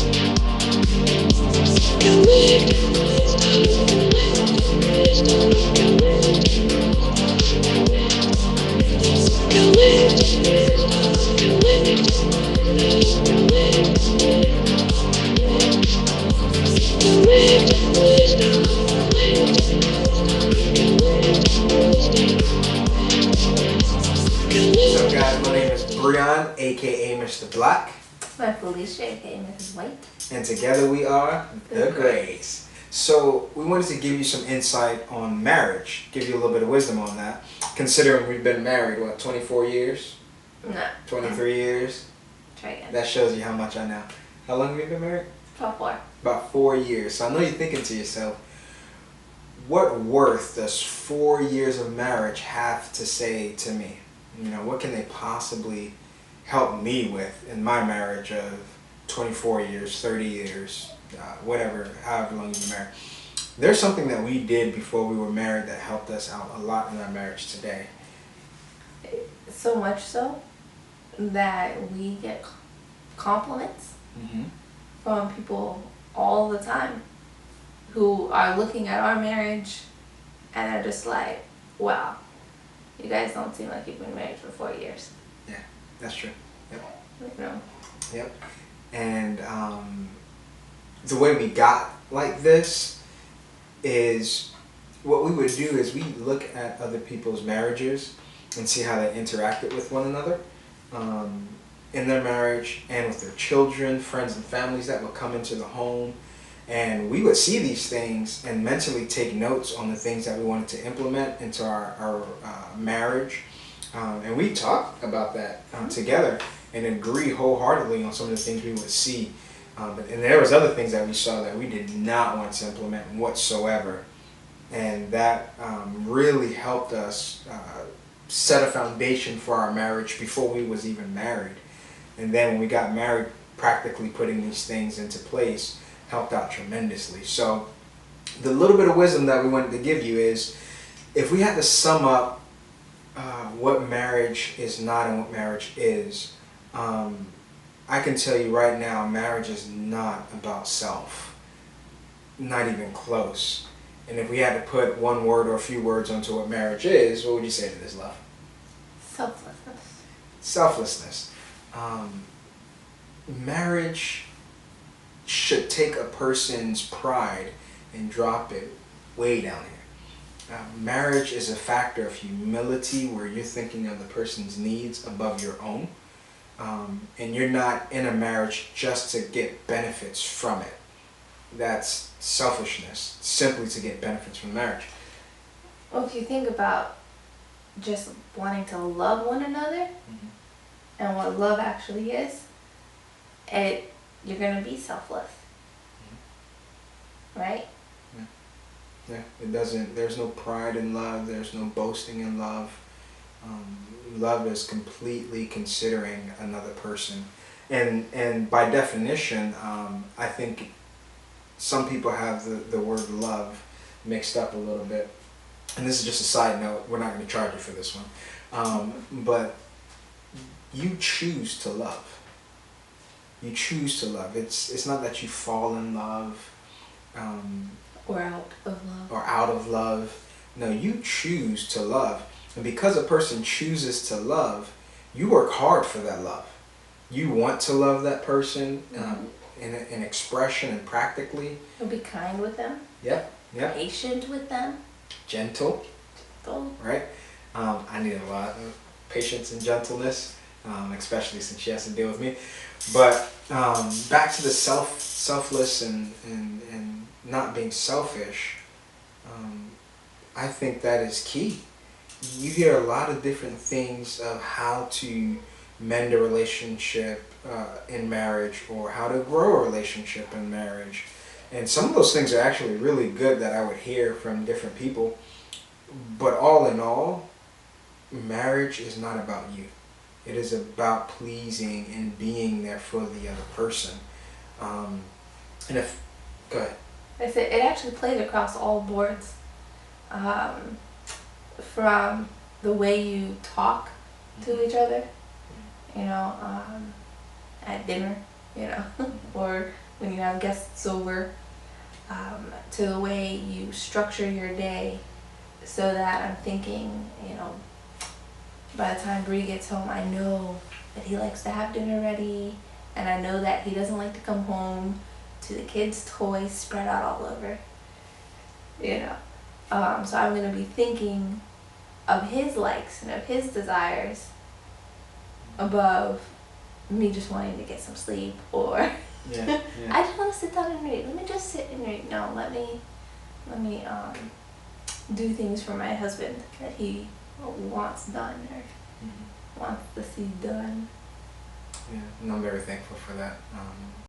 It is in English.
So guys, my name is Breon, aka Mr. Black. My Felicia, aka Mrs. White. And together we are the Grays. So we wanted to give you some insight on marriage, give you a little bit of wisdom on that, considering we've been married, what, 24 years? No. 23 years? Try again. That shows you how much I know. How long have you been married? About 4. About 4 years. So I know you're thinking to yourself, what worth does 4 years of marriage have to say to me? You know, what can they possibly help me with in my marriage of 24 years, 30 years, whatever, however long you've been married? There's something that we did before we were married that helped us out a lot in our marriage today. So much so that we get compliments from people all the time who are looking at our marriage and are just like, wow, you guys don't seem like you've been married for 4 years. Yeah, that's true. Yep. You know? Yep. And the way we got like this is, what we would do is we look at other people's marriages and see how they interacted with one another in their marriage and with their children, friends and families that would come into the home. And we would see these things and mentally take notes on the things that we wanted to implement into our marriage. And we talked about that together and agree wholeheartedly on some of the things we would see. And there was other things that we saw that we did not want to implement whatsoever. And that really helped us set a foundation for our marriage before we was even married. And then when we got married, practically putting these things into place helped out tremendously. So the little bit of wisdom that we wanted to give you is, if we had to sum up what marriage is not and what marriage is, I can tell you right now, marriage is not about self. Not even close. And if we had to put one word or a few words onto what marriage is, what would you say to this, love? Selflessness. Selflessness. Marriage should take a person's pride and drop it way down here. Marriage is a factor of humility, where you're thinking of the person's needs above your own. And you're not in a marriage just to get benefits from it. That's selfishness, simply to get benefits from marriage. Well, if you think about just wanting to love one another and what love actually is, you're going to be selfless. Right? Yeah, it doesn't, there's no pride in love, there's no boasting in love. Love is completely considering another person. And by definition, I think some people have the word love mixed up a little bit. And this is just a side note, we're not going to charge you for this one. But you choose to love. You choose to love. It's not that you fall in love. Or out of love. Or out of love. No, you choose to love. And because a person chooses to love, you work hard for that love. You want to love that person in expression and practically. You'll be kind with them. Yep. Yep. Patient with them. Gentle. Gentle. Right? I need a lot of patience and gentleness, especially since she has to deal with me. But back to the selfless and not being selfish, I think that is key. You hear a lot of different things of how to mend a relationship in marriage, or how to grow a relationship in marriage. And some of those things are actually really good that I would hear from different people. But all in all, marriage is not about you. It is about pleasing and being there for the other person. Go ahead. I said it actually plays across all boards. From the way you talk to each other, you know, at dinner, you know, or when you have guests over, to the way you structure your day, so that I'm thinking, you know, by the time Bree gets home, I know that he likes to have dinner ready, and I know that he doesn't like to come home to the kids' toys spread out all over, you know. So I'm gonna be thinking of his likes and of his desires above me just wanting to get some sleep, or Yeah. I just want to sit down and read. Let me just sit and read. No, let me do things for my husband that he wants done, or wants to see done. Yeah, and I'm very thankful for that.